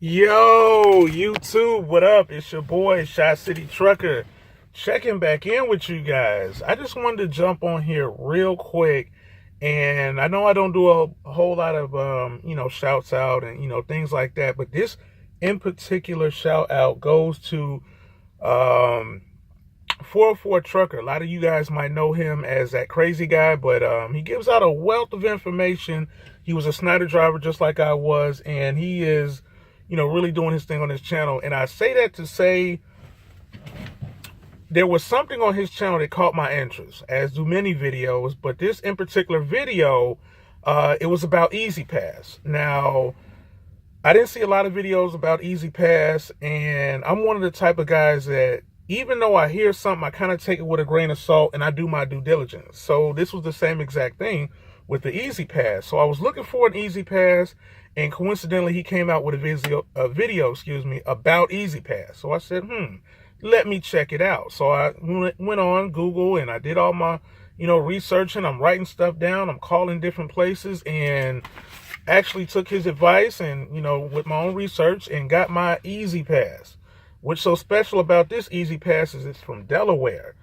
Yo, YouTube, what up? It's your boy, Shot City Trucker, checking back in with you guys. I just wanted to jump on here real quick, and I know I don't do a whole lot of, shouts out and, things like that, but this in particular shout out goes to, 404 Trucker. A lot of you guys might know him as that crazy guy, but he gives out a wealth of information. He was a Snyder driver just like I was, and he is really doing his thing on his channel. And I say that to say there was something on his channel that caught my interest, as do many videos, but this in particular video, it was about Easy Pass. Now, I didn't see a lot of videos about Easy Pass, and I'm one of the type of guys that even though I hear something, I kind of take it with a grain of salt and I do my due diligence. So this was the same exact thing with the Easy Pass. So I was looking for an Easy Pass, and coincidentally, he came out with a video, about Easy Pass. So I said, let me check it out. So I went on Google and I did all my, researching. I'm writing stuff down. I'm calling different places and actually took his advice and, with my own research and got my Easy Pass. What's so special about this Easy Pass is it's from Delaware.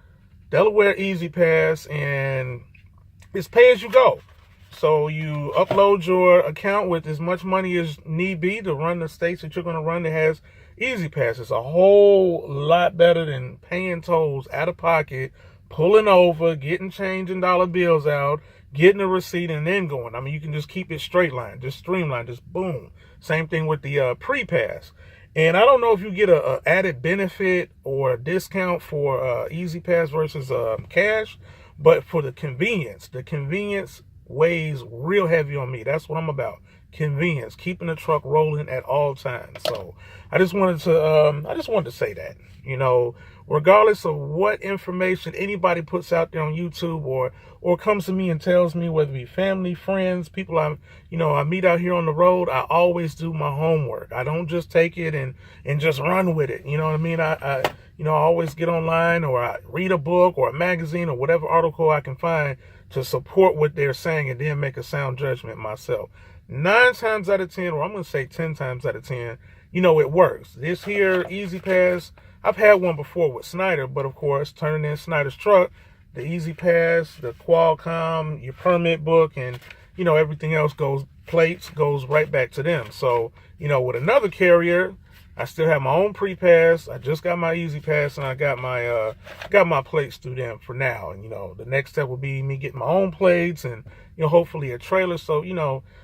Delaware Easy Pass, and it's pay as you go. So you upload your account with as much money as need be to run the states that you're going to run that has Easy Pass. It's a whole lot better than paying tolls out of pocket, pulling over, getting change and dollar bills out, getting a receipt, and then going. I mean, you can just keep it straight line, just streamline, just boom. Same thing with the pre-pass. And I don't know if you get a added benefit or a discount for Easy Pass versus cash, but for the convenience weighs real heavy on me. That's what I'm about. Convenience, keeping the truck rolling at all times. So I just wanted to say that, regardless of what information anybody puts out there on YouTube or comes to me and tells me, whether it be family, friends, people I meet out here on the road, I always do my homework. I don't just take it and just run with it. You know what I mean? I always get online, or I read a book or a magazine or whatever article I can find to support what they're saying and then make a sound judgment myself. 9 times out of 10, or I'm going to say 10 times out of 10, it works. This here Easy Pass, I've had one before with Snyder, but of course, turning in Snyder's truck, the Easy Pass, the Qualcomm, your permit book, and, everything else goes right back to them. So, with another carrier, I still have my own pre-pass. I just got my Easy Pass, and I got my plates through them for now. And, the next step will be me getting my own plates and, hopefully a trailer. So,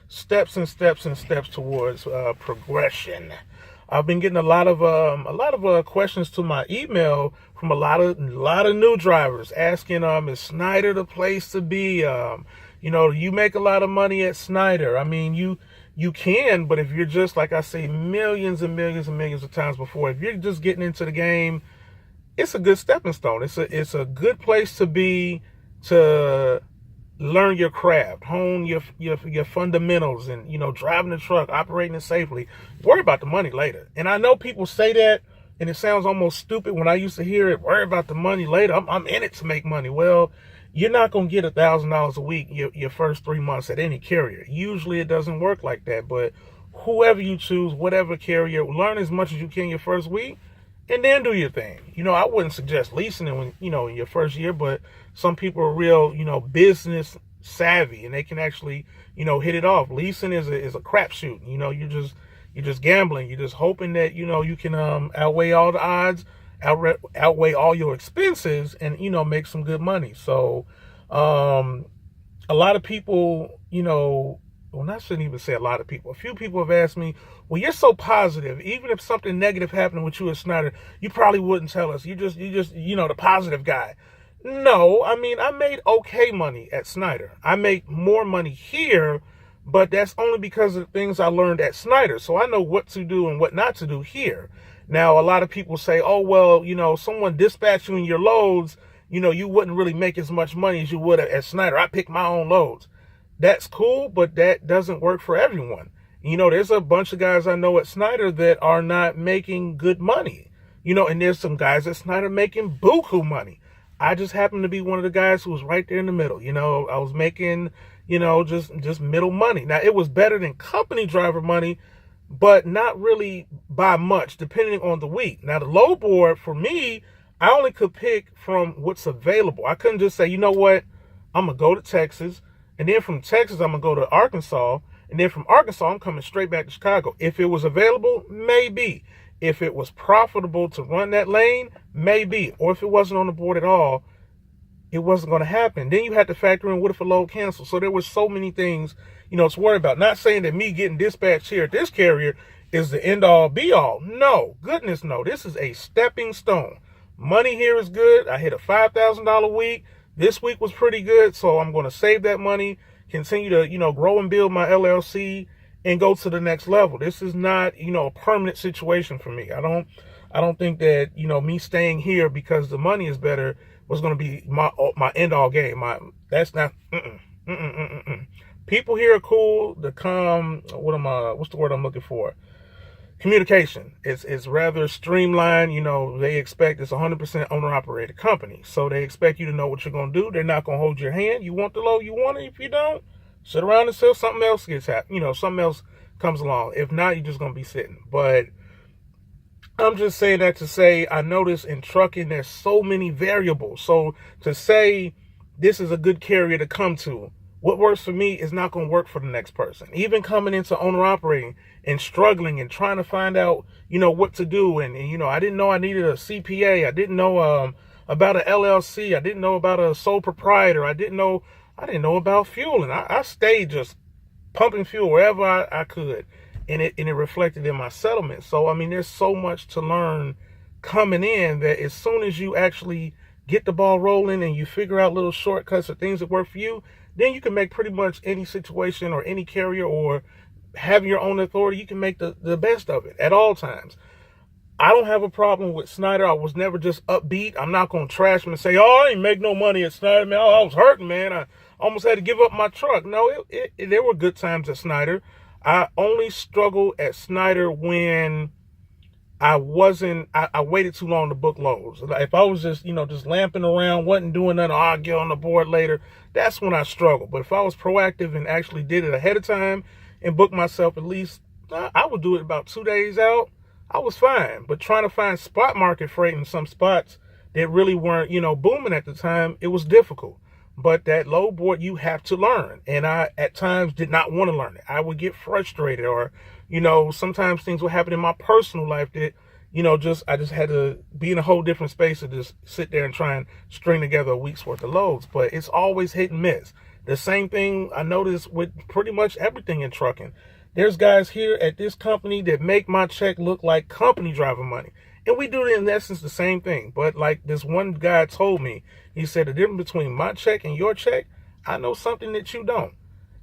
steps and steps and steps towards progression. I've been getting a lot of questions to my email from a lot of new drivers asking, is Snyder the place to be? You make a lot of money at Snyder. I mean, you can, but if you're just, like I say, millions and millions and millions of times before, if you're just getting into the game, it's a good stepping stone. It's a good place to be, to learn your craft, hone your fundamentals, and, driving the truck, operating it safely. Worry about the money later. And I know people say that, and it sounds almost stupid when I used to hear it, worry about the money later. I'm in it to make money. Well, you're not going to get $1,000 a week your first 3 months at any carrier. Usually it doesn't work like that, but whoever you choose, whatever carrier, learn as much as you can your first week and then do your thing. I wouldn't suggest leasing it when, in your first year, but some people are real, business savvy, and they can actually, hit it off. Leasing is a crapshoot. You're just gambling. You're just hoping that, you can outweigh all the odds, outweigh all your expenses, and make some good money. So a lot of people, I shouldn't even say a lot of people. A few people have asked me, well, you're so positive. Even if something negative happened with you at Snyder, you probably wouldn't tell us. You just the positive guy. No, I mean, I made okay money at Snyder. I make more money here, but that's only because of the things I learned at Snyder. So I know what to do and what not to do here. Now, a lot of people say, oh, well, someone dispatched you in your loads, you wouldn't really make as much money as you would at Snyder. I pick my own loads. That's cool, but that doesn't work for everyone. There's a bunch of guys I know at Snyder that are not making good money, and there's some guys at Snyder making buku money. I just happened to be one of the guys who was right there in the middle. I was making, just middle money. Now, it was better than company driver money, but not really by much, depending on the week. Now, the low board for me, I only could pick from what's available. I couldn't just say, you know what, I'm going to go to Texas, and then from Texas, I'm going to go to Arkansas, and then from Arkansas, I'm coming straight back to Chicago. If it was available, maybe. If it was profitable to run that lane, maybe. Or if it wasn't on the board at all, it wasn't going to happen. Then you had to factor in, what if a load canceled? So there were so many things, to worry about. Not saying that me getting dispatched here at this carrier is the end all be all. No, goodness no. This is a stepping stone. Money here is good. I hit a $5,000 week. This week was pretty good, so I'm going to save that money, continue to, grow and build my LLC, and go to the next level. This is not, a permanent situation for me. I don't think that, me staying here because the money is better was going to be my end all game. That's not. People here are cool. What's the word I'm looking for? Communication. It's rather streamlined. They expect it's 100% owner operated company, so they expect you to know what you're going to do. They're not going to hold your hand. You want the load, you want it. If you don't, sit around until something else gets happened. Something else comes along. If not, you're just going to be sitting. But I'm just saying that to say, I notice in trucking, there's so many variables. So to say this is a good carrier to come to, what works for me is not going to work for the next person. Even coming into owner operating and struggling and trying to find out, what to do. And I didn't know I needed a CPA. I didn't know about an LLC. I didn't know about a sole proprietor. I didn't know about fueling. I stayed just pumping fuel wherever I could. And it reflected in my settlement. So, there's so much to learn coming in that as soon as you actually get the ball rolling and you figure out little shortcuts or things that work for you, then you can make pretty much any situation or any carrier, or have your own authority. You can make the best of it at all times. I don't have a problem with Snyder. I was never just upbeat. I'm not going to trash him and say, I ain't make no money at Snyder, man. I was hurting, man. I almost had to give up my truck. No, there were good times at Snyder. I only struggled at Snyder when I waited too long to book loads. If I was just lamping around, wasn't doing nothing, I'll get on the board later, that's when I struggled. But if I was proactive and actually did it ahead of time and booked myself at least, I would do it about 2 days out, I was fine. But trying to find spot market freight in some spots that really weren't, booming at the time, it was difficult. But that low board, you have to learn. And I, at times, did not want to learn it. I would get frustrated, or, sometimes things would happen in my personal life that, I just had to be in a whole different space to just sit there and try and string together a week's worth of loads. But it's always hit and miss. The same thing I noticed with pretty much everything in trucking. There's guys here at this company that make my check look like company driver money. And we do, in essence, the same thing. But like this one guy told me, he said, the difference between my check and your check, I know something that you don't.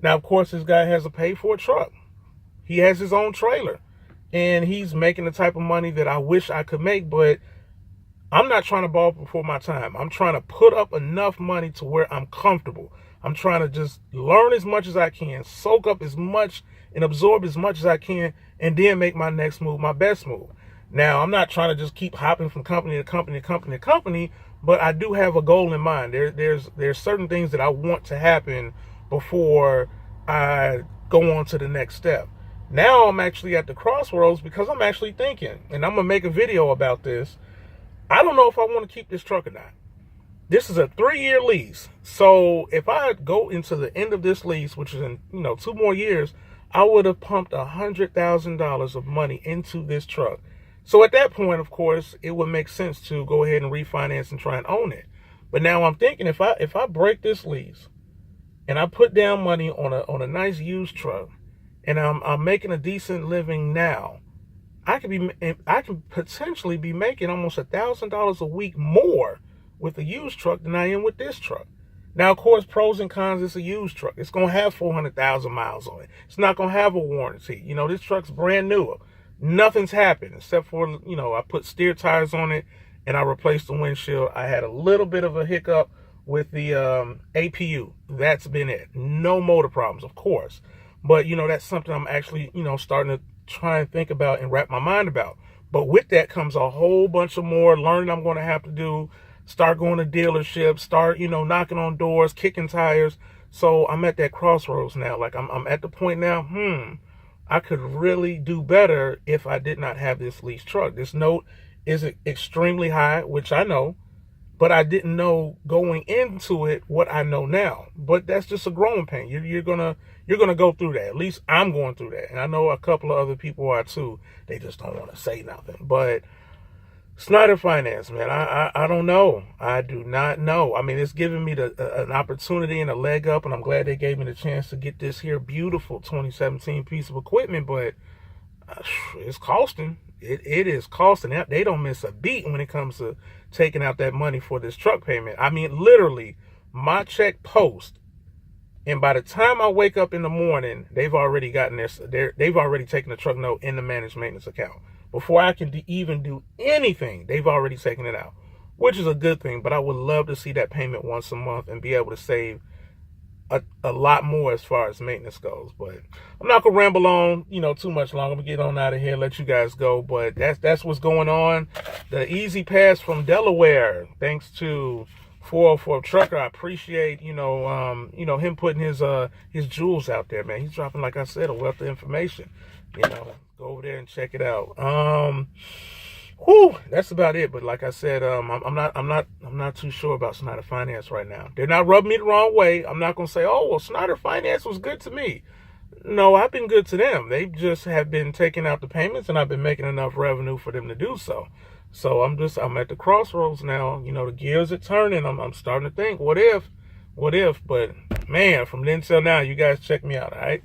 Now, of course, this guy has a paid-for truck. He has his own trailer. And he's making the type of money that I wish I could make. But I'm not trying to ball before my time. I'm trying to put up enough money to where I'm comfortable. I'm trying to just learn as much as I can, soak up as much and absorb as much as I can, and then make my next move my best move. Now, I'm not trying to just keep hopping from company to company to company to company, but I do have a goal in mind. There's certain things that I want to happen before I go on to the next step. Now I'm actually at the crossroads because I'm actually thinking, and I'm going to make a video about this. I don't know if I want to keep this truck or not. This is a 3-year lease. So if I go into the end of this lease, which is in 2 more years, I would have pumped $100,000 of money into this truck. So at that point, of course, it would make sense to go ahead and refinance and try and own it. But now I'm thinking, if I break this lease and I put down money on a nice used truck, and I'm making a decent living now, I can potentially be making almost $1,000 a week more with a used truck than I am with this truck. Now, of course, pros and cons, it's a used truck. It's going to have 400,000 miles on it. It's not going to have a warranty. This truck's brand new. Nothing's happened except for, I put steer tires on it and I replaced the windshield. I had a little bit of a hiccup with the APU. That's been it. No motor problems, of course. But, that's something I'm actually, starting to try and think about and wrap my mind about. But with that comes a whole bunch of more learning I'm going to have to do. Start going to dealerships, start, knocking on doors, kicking tires. So I'm at that crossroads now. Like I'm at the point now, I could really do better if I did not have this lease truck. This note is extremely high, which I know, but I didn't know going into it what I know now. But that's just a growing pain. You're gonna go through that. At least I'm going through that, and I know a couple of other people are too. They just don't want to say nothing. But Snyder Finance, man, I don't know. I do not know. I mean, it's giving me an opportunity and a leg up, and I'm glad they gave me the chance to get this here beautiful 2017 piece of equipment, but it's costing. It is costing. They don't miss a beat when it comes to taking out that money for this truck payment. I mean, literally, my check post, and by the time I wake up in the morning, they've already gotten this. They've already taken the truck note in the managed maintenance account. Before I can even do anything, they've already taken it out, which is a good thing. But I would love to see that payment once a month and be able to save a lot more as far as maintenance goes. But I'm not gonna ramble on, too much longer. I'm gonna get on out of here, let you guys go. But that's what's going on. The Easy Pass from Delaware, thanks to 404 Trucker. I appreciate him putting his jewels out there, man. He's dropping, like I said, a wealth of information. Go over there and check it out. That's about it. But like I said, I'm not too sure about Snyder Finance right now. They're not rubbing me the wrong way. I'm not gonna say, oh well, Snyder Finance was good to me. No, I've been good to them. They just have been taking out the payments, and I've been making enough revenue for them to do so. So I'm at the crossroads now. The gears are turning. I'm starting to think, what if? But man, from then till now, you guys check me out, all right?